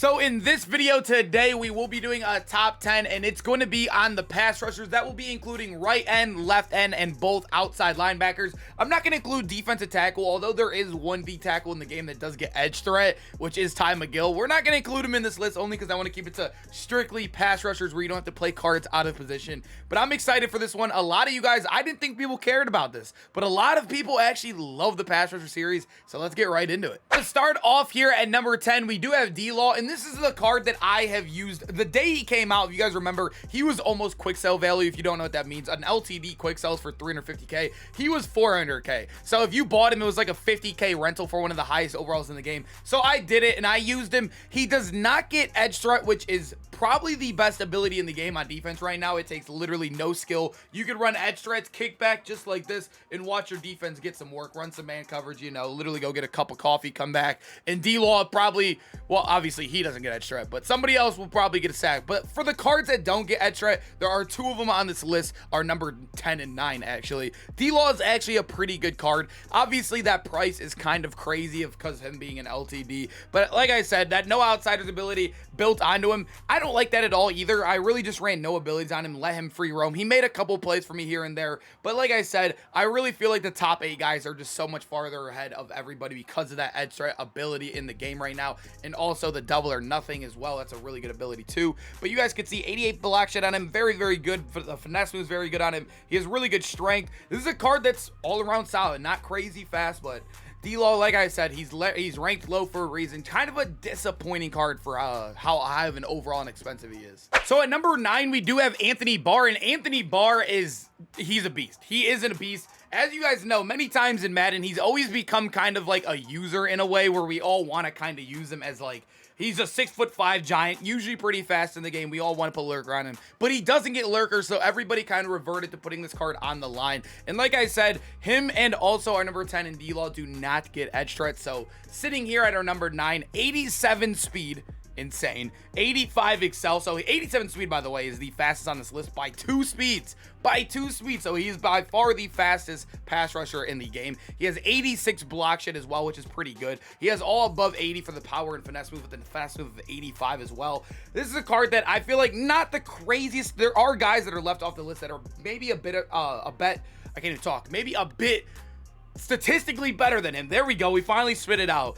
So in this video today, we will be doing a top 10, and it's going to be on the pass rushers. That will be including right end, left end, and both outside linebackers. I'm not going to include defensive tackle, although there is one D tackle in the game that does get edge threat, which is Ty McGill. We're not going to include him in this list only because I want to keep it to strictly pass rushers where you don't have to play cards out of position. But I'm excited for this one. A lot of you guys, I didn't think people cared about this, but a lot of people actually love the pass rusher series. So let's get right into it. To start off here at number 10, we do have D-Law, and this is the card that I have used the day he came out. If you guys remember, he was almost quick sell value. If you don't know what that means, an LTD quick sells for 350k. He was 400k. So if you bought him, it was like a 50k rental for one of the highest overalls in the game. So I did it and I used him. He does not get edge threat, which is probably the best ability in the game on defense right now. It takes literally no skill. You can run edge threats, kick back just like this, and watch your defense get some work, run some man coverage, you know, literally go get a cup of coffee, come back. And D-Law probably, well, obviously he doesn't get edge threat, but somebody else will probably get a sack. But for the cards that don't get edge threat, there are two of them on this list, are number 10 and 9 actually. D-Law is actually a pretty good card. Obviously that price is kind of crazy because of him being an LTD, but like I said, that no outsiders ability built onto him, I don't like that at all either. I really just ran no abilities on him, let him free roam. He made a couple plays for me here and there, but like I said, I really feel like the top 8 guys are just so much farther ahead of everybody because of that edge threat ability in the game right now, and also the double or nothing as well. That's a really good ability too. But you guys can see 88 block shed on him, very good. The finesse move is very good on him. He has really good strength. This is a card that's all around solid, not crazy fast, but D-Law, like I said, he's ranked low for a reason. Kind of a disappointing card for how high of an overall and expensive he is. So at number 9, we do have Anthony Barr, and Anthony Barr he's a beast. He is a beast. As you guys know, many times in Madden, he's always become kind of like a user in a way where we all want to kind of use him as like, he's a 6'5" giant, usually pretty fast in the game. We all want to put lurker on him, but he doesn't get lurker, so everybody kind of reverted to putting this card on the line. And like I said, him and also our number 10 in D-Law do not get edge threat. So sitting here at our number 9, 87 speed. Insane. 85 excel. So 87 speed, by the way, is the fastest on this list by 2 speeds. So he's by far the fastest pass rusher in the game. He has 86 block shed as well, which is pretty good. He has all above 80 for the power and finesse move, with the fast move of 85 as well. This is a card that I feel like not the craziest. There are guys that are left off the list that are maybe a bit maybe a bit statistically better than him. There we go. We finally spit it out.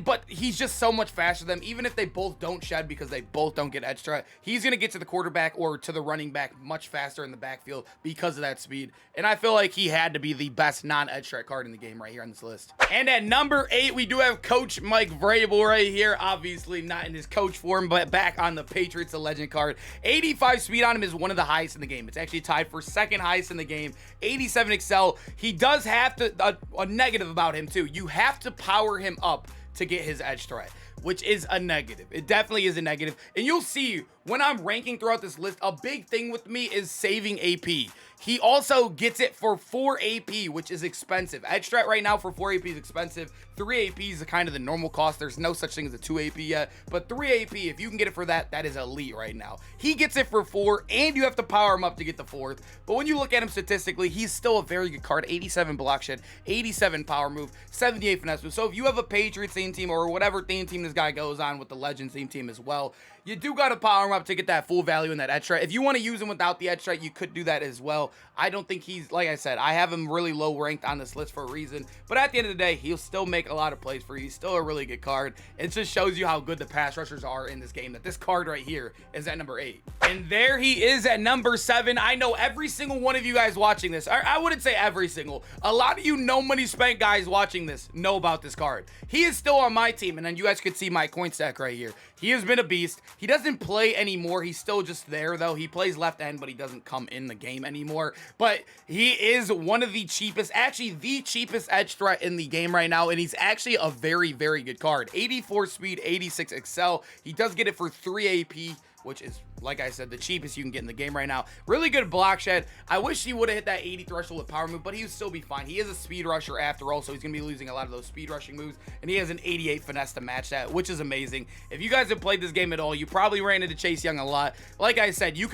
But he's just so much faster than them. Even if they both don't shed because they both don't get edge threat, he's going to get to the quarterback or to the running back much faster in the backfield because of that speed. And I feel like he had to be the best non-edge threat card in the game right here on this list. And at number 8, we do have Coach Mike VRABEL right here. Obviously not in his coach form, but back on the Patriots, the legend card. 85 speed on him is one of the highest in the game. It's actually tied for second highest in the game. 87 excel. He does have to, a negative about him too. You have to power him up to get his edge threat, which is a negative. It definitely is a negative. And you'll see when I'm ranking throughout this list, a big thing with me is saving AP. He also gets it for 4 AP, which is expensive. Edge threat right now for 4 AP is expensive. 3 AP is kind of the normal cost. There's no such thing as a 2 AP yet, but 3 AP, if you can get it for that, that is elite right now. He gets it for 4, and you have to power him up to get the 4th. But when you look at him statistically, he's still a very good card. 87 block shed, 87 power move, 78 finesse move. So if you have a Patriots theme team or whatever theme team this guy goes on with the Legends theme team as well, you do got to power him up to get that full value in that edge threat. If you want to use him without the edge threat, you could do that as well. I don't think he's, like I said, I have him really low ranked on this list for a reason. But at the end of the day, he'll still make a lot of plays for you. He's still a really good card. It just shows you how good the pass rushers are in this game, that this card right here is at number 8. And there he is at number 7. I know every single one of you guys watching this, I wouldn't say every single, a lot of you no money spent guys watching this know about this card. He is still on my team, and then you guys could see my coin stack right here. He has been a beast. He doesn't play anymore. He's still just there, though. He plays left end, but he doesn't come in the game anymore. But he is one of the cheapest, actually the cheapest edge threat in the game right now, and he's actually a very good card. 84 speed, 86 excel. He does get it for 3 AP, which is, like I said, the cheapest you can get in the game right now. Really good block shed. I wish he would have hit that 80 threshold with power move, but he would still be fine. He is a speed rusher after all, so he's going to be losing a lot of those speed rushing moves, and he has an 88 finesse to match that, which is amazing. If you guys have played this game at all, you probably ran into Chase Young a lot. Like I said, you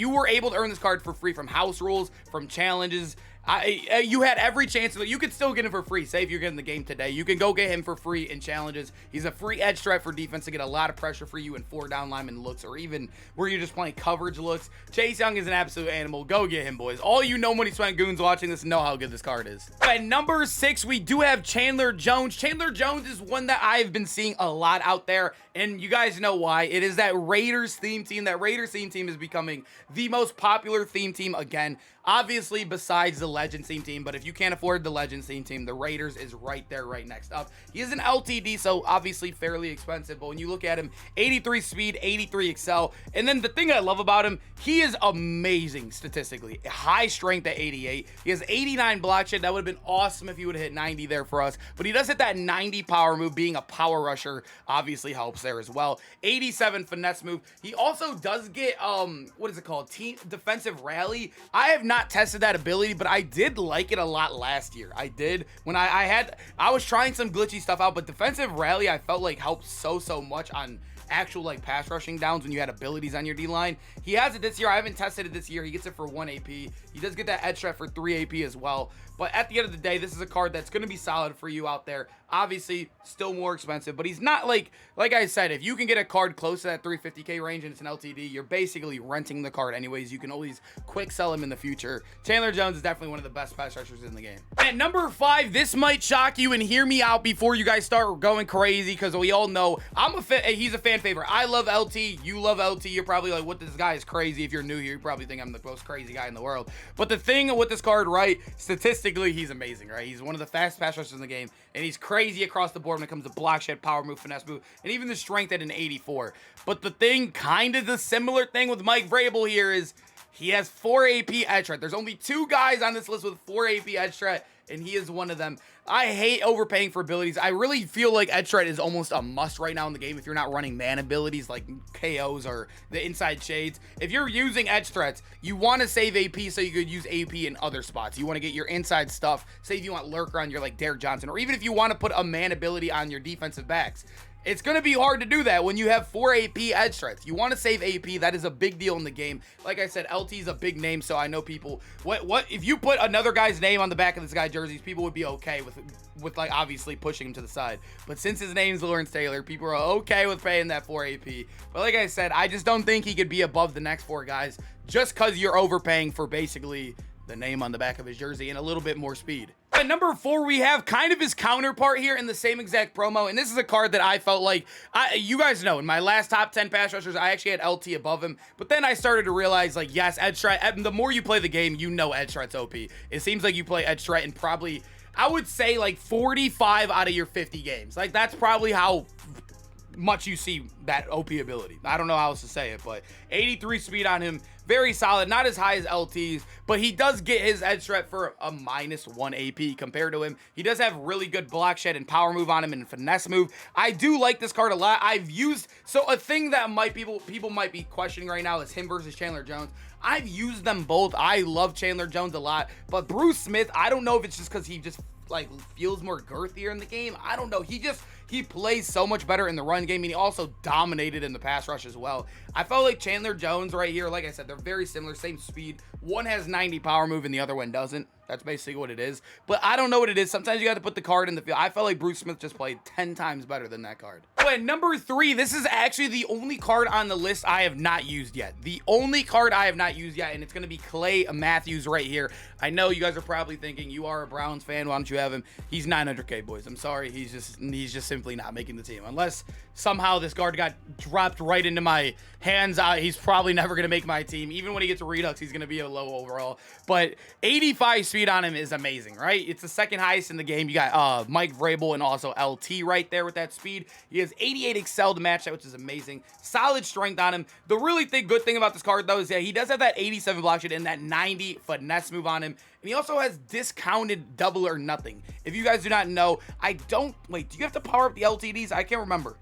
were able to earn this card for free from house rules, from challenges, You had every chance. You could still get him for free. Say if you're getting the game today, you can go get him for free in challenges. He's a free edge threat for defense to get a lot of pressure for you in 4-down lineman looks, or even where you're just playing coverage looks. Chase Young is an absolute animal. Go get him, boys. All you know Money Spent Goons watching this know how good this card is. At number 6, we do have Chandler Jones. Chandler Jones is one that I've been seeing a lot out there, and you guys know why. It is that Raiders theme team. That Raiders theme team is becoming the most popular theme team again. Obviously, besides the Legends theme team, but if you can't afford the Legends theme team, the Raiders is right there, right next up. He is an LTD, so obviously fairly expensive, but when you look at him, 83 speed, 83 excel, and then the thing I love about him, he is amazing statistically. High strength at 88. He has 89 block shed. That would have been awesome if he would have hit 90 there for us, but he does hit that 90 power move. Being a power rusher obviously helps there as well. 87 finesse move. He also does get, what is it called? Team defensive rally. I have not tested that ability, but I did like it a lot last year. I did when I was trying some glitchy stuff out, but defensive rally I felt like helped so much on actual like pass rushing downs when you had abilities on your D-line. He has it this year. I haven't tested it this year. He gets it for 1 AP. He does get that edge threat for 3 AP as well. But at the end of the day, this is a card that's going to be solid for you out there. Obviously, still more expensive, but he's not like I said, if you can get a card close to that 350K range and it's an LTD, you're basically renting the card anyways. You can always quick sell him in the future. Chandler Jones is definitely one of the best pass rushers in the game. At number 5, this might shock you, and hear me out before you guys start going crazy, because we all know he's a fan favorite. I love LT. You love LT. You're probably like, what, this guy is crazy. If you're new here, you probably think I'm the most crazy guy in the world. But the thing with this card, right, statistically, he's amazing, right? He's one of the fastest pass rushers in the game, and he's crazy across the board when it comes to block shed, power move, finesse move, and even the strength at an 84. But the thing, kind of the similar thing with Mike Vrabel here is he has 4 AP edge threat. There's only 2 guys on this list with 4 AP edge threat, and he is one of them. I hate overpaying for abilities. I really feel like edge threat is almost a must right now in the game if you're not running man abilities like KOs or the inside shades. If you're using edge threats, you want to save AP so you could use AP in other spots. You want to get your inside stuff. Say if you want lurker on your like Derek Johnson, or even if you want to put a man ability on your defensive backs. It's going to be hard to do that when you have 4 AP edge threats. You want to save AP. That is a big deal in the game. Like I said, LT is a big name, so I know people, what if you put another guy's name on the back of this guy's jerseys, people would be okay with like obviously pushing him to the side. But since his name's Lawrence Taylor, people are okay with paying that 4 AP. But like I said, I just don't think he could be above the next 4 guys just because you're overpaying for basically the name on the back of his jersey and a little bit more speed. At number 4, we have kind of his counterpart here in the same exact promo, and this is a card that I felt like, you guys know, in my last top 10 pass rushers, I actually had LT above him, but then I started to realize, like, yes, edge threat, the more you play the game, you know edge threat's OP. It seems like you play edge threat in probably, I would say, like, 45 out of your 50 games. Like, that's probably how much you see that OP ability. I don't know how else to say it, but 83 speed on him, very solid. Not as high as LT's, but he does get his edge threat for a -1 AP compared to him. He does have really good block shed and power move on him and finesse move. I do like this card a lot. I've used, so a thing that people might be questioning right now is him versus Chandler Jones. I've used them both. I love Chandler Jones a lot, but Bruce Smith, I don't know if it's just because he just like feels more girthier in the game. I don't know. He plays so much better in the run game, and he also dominated in the pass rush as well. I felt like Chandler Jones right here, like I said, they're very similar, same speed. One has 90 power move and the other one doesn't. That's basically what it is. But I don't know what it is. Sometimes you got to put the card in the field. I felt like Bruce Smith just played 10 times better than that card. But at number 3, this is actually the only card on the list I have not used yet. The only card I have not used yet, and it's going to be Clay Matthews right here. I know you guys are probably thinking, you are a Browns fan, why don't you have him? He's 900K, boys. I'm sorry. He's just simply not making the team. Unless somehow this card got dropped right into my hands, he's probably never going to make my team. Even when he gets a Redux, he's going to be a low overall. But 85 speed on him is amazing, right? It's the second highest in the game. You got Mike Vrabel and also LT right there with that speed. He has 88 excel to match that, which is amazing. Solid strength on him. The really good thing about this card, though, is that he does have that 87 block shot and that 90 finesse move on him. And he also has discounted double or nothing. If you guys do not know, do you have to power up the LTDs? I can't remember.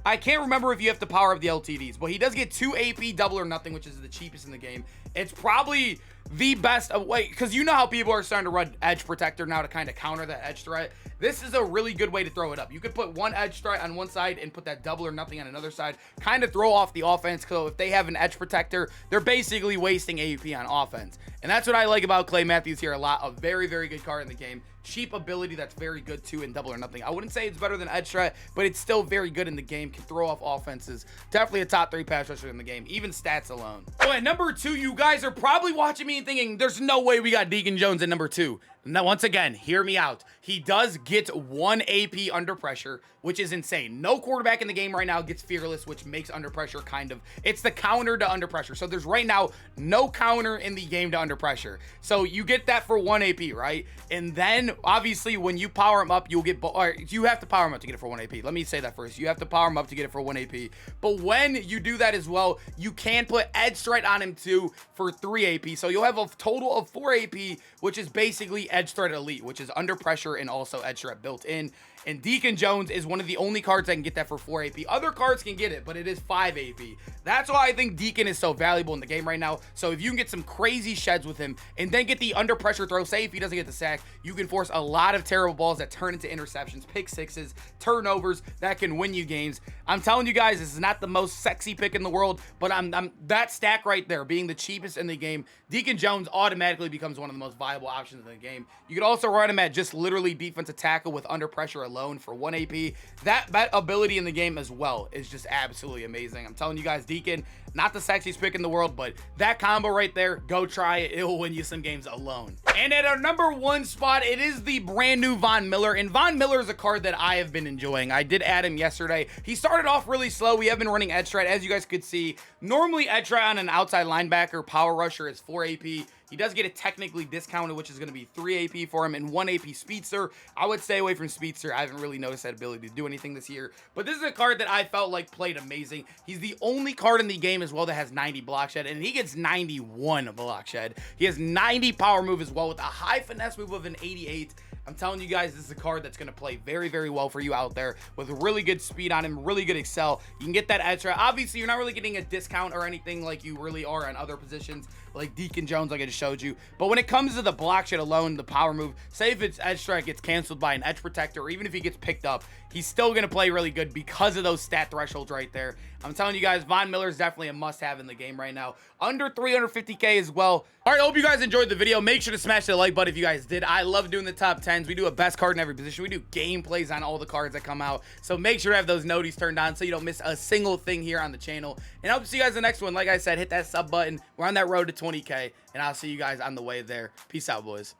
I can't remember if you have to power up the LTDs, but he does get 2 AP double or nothing, which is the cheapest in the game. It's probably the best way, because you know how people are starting to run edge protector now to kind of counter that edge threat. This is a really good way to throw it up. You could put one edge threat on one side and put that double or nothing on another side, kind of throw off the offense. So if they have an edge protector, they're basically wasting AUP on offense. And that's what I like about Clay Matthews here a lot. A very, very good card in the game. Cheap ability that's very good too in double or nothing. I wouldn't say it's better than edge threat, but it's still very good in the game. Can throw off offenses. Definitely a top 3 pass rusher in the game, even stats alone. Oh, at number 2, you guys are probably watching me and thinking, there's no way we got Deacon Jones at number 2. Now, once again, hear me out. He does get 1 AP under pressure, which is insane. No quarterback in the game right now gets fearless, which makes under pressure kind of, it's the counter to under pressure. So there's right now no counter in the game to under pressure. So you get that for 1 AP, right? And then obviously when you power him up, you'll get, or you have to power him up to get it for 1 AP. Let me say that first. You have to power him up to get it for 1 AP. But when you do that as well, you can put edge threat on him too for 3 AP. So you'll have a total of 4 AP, which is basically edge threat elite, which is under pressure and also edge threat built in. And Deacon Jones is one of the only cards that can get that for 4 AP. Other cards can get it, but it is 5 AP. That's why I think Deacon is so valuable in the game right now. So if you can get some crazy sheds with him and then get the under pressure throw, say if he doesn't get the sack, you can force a lot of terrible balls that turn into interceptions, pick sixes, turnovers that can win you games. I'm telling you guys, this is not the most sexy pick in the world, but I'm that stack right there being the cheapest in the game. Deacon Jones automatically becomes one of the most viable options in the game. You could also run him at just literally defensive tackle with under pressure alone for 1 AP. That ability in the game as well is just absolutely amazing. I'm telling you guys, Deacon, not the sexiest pick in the world, but that combo right there, go try it. It will win you some games alone. And at our number 1 spot, it is the brand new Von Miller. And Von Miller is a card that I have been enjoying. I did add him yesterday. He started off really slow. We have been running edge threat, as you guys could see. Normally edge threat on an outside linebacker, power rusher is 4 AP. He does get it technically discounted, which is going to be 3 AP for him and 1 AP Speedster. I would stay away from Speedster. I haven't really noticed that ability to do anything this year. But this is a card that I felt like played amazing. He's the only card in the game as well that has 90 block shed, and he gets 91 block shed. He has 90 power move as well with a high finesse move of an 88. I'm telling you guys, this is a card that's going to play very, very well for you out there with really good speed on him, really good excel. You can get that edge threat. Obviously, you're not really getting a discount or anything like you really are on other positions like Deacon Jones, like I just showed you. But when it comes to the block shed alone, the power move, say if its edge strike gets canceled by an edge protector, or even if he gets picked up, he's still going to play really good because of those stat thresholds right there. I'm telling you guys, Von Miller is definitely a must-have in the game right now. Under 350K as well. All right, I hope you guys enjoyed the video. Make sure to smash the like button if you guys did. I love doing the top 10s. We do a best card in every position. We do gameplays on all the cards that come out. So make sure to have those noties turned on so you don't miss a single thing here on the channel. And I hope to see you guys in the next one. Like I said, hit that sub button. We're on that road to 20K. And I'll see you guys on the way there. Peace out, boys.